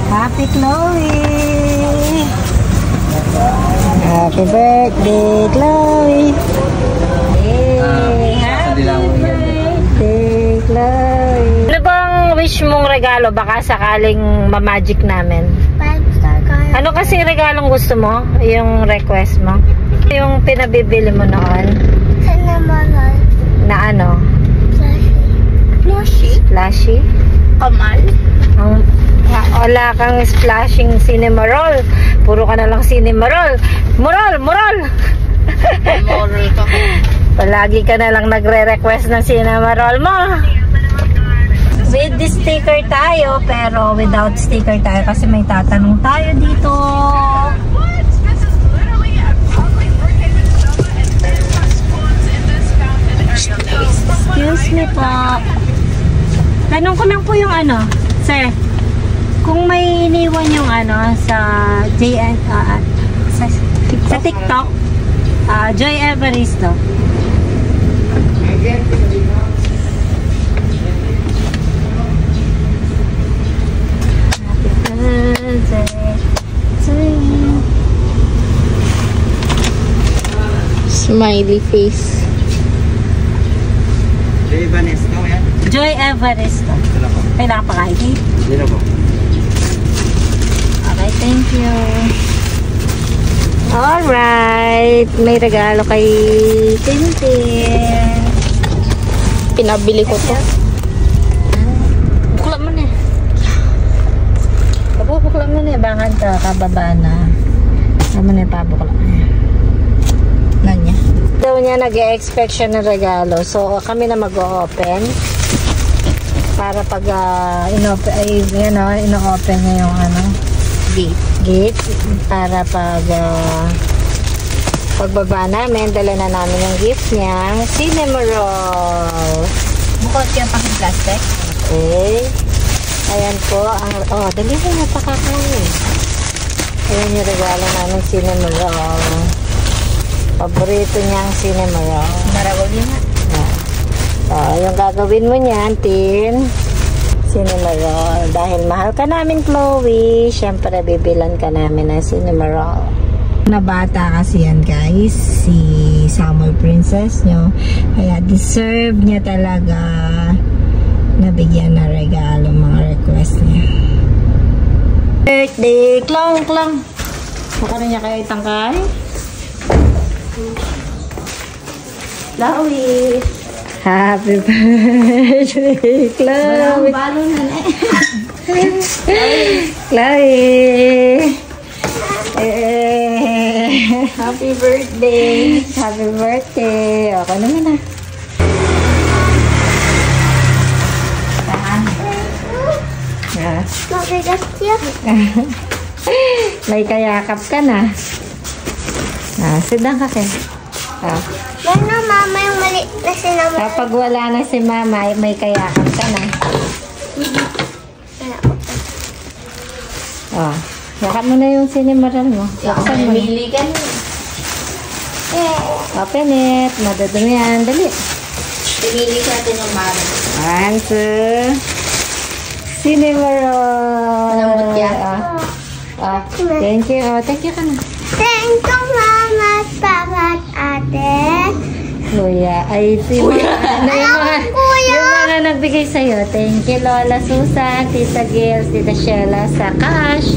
Happy Chloe! Happy birthday, Chloe! Hey, happy birthday, Chloe! Ano bang wish mong regalo? Baka sakaling ma-magic namin. Ano kasi regalong gusto mo? Yung request mo? Yung pinabibili mo noon? Na ano? Splashy? Kamal? Wala kang splashing cinema roll. Puro ka na lang cinema roll. Moral! Moral ka. Palagi ka na lang nagre-request ng cinema roll mo. With the sticker tayo, pero without sticker tayo kasi may tatanong tayo dito. Excuse me po. Tanong ko lang po yung ano, sir. Kung may iniwan yung ano sa JN sa TikTok, Joy Evaristo. Smiley face. Joy Evaristo yan? Joy Evaristo. Kailangan pa ka-ID? Hindi na po. Okay, thank you. Alright. May regalo kay Tintin. Pinabili ko to. Bukla mo na. Bukla mo na. Bakit ka kababa na? Ano na ipabukla na? Nanya? Daw niya nag-e-expect siya ng regalo. So, kami na mag-o-open. Para pag ino-open niya yung ano, gate. Para pag pagbaba namin, dala na namin yung gift niya. Cinema roll. Bukod yung pang-plastic. Okay. Ayan po. Dali na napakakain. Ayan yung regalo namin, cinema roll. Paborito niya ang cinema roll. Marawag yun nga. Yung gagawin mo niyan, Tin, cinema roll. Dahil mahal ka namin, Chloe, syempre bibilan ka namin ng cinema roll. Na bata kasi yan, guys, si Summer Princess nyo. Kaya deserve niya talaga nabigyan na regalo mga request niya. Birthday, klong. Mukha rin niya kayo itangkay? Chloe! Happy birthday, Chloe! Chloe! Happy birthday! Happy birthday! Ako naman na. May kayakap ka na. Sidang ka kayo. Ano, mama, yung maliit na sinama. Kapag wala na si mama, may kayakap ka na. Yakan mo na yung sinimaral mo. Yaksan mo. Mamili ka na. Open it. Madadumi yan. Dali. Pinili sa atin yung mara. One, two. Sinimaral. Malambot yan. Thank you. Thank you ka na. Thank you, mama, papa, at ate. Kuya. Ay, si Kuya. Yung mga nagbigay sa'yo. Thank you, Lola Susan, Tita Gils, Tita Sheila, sa cash.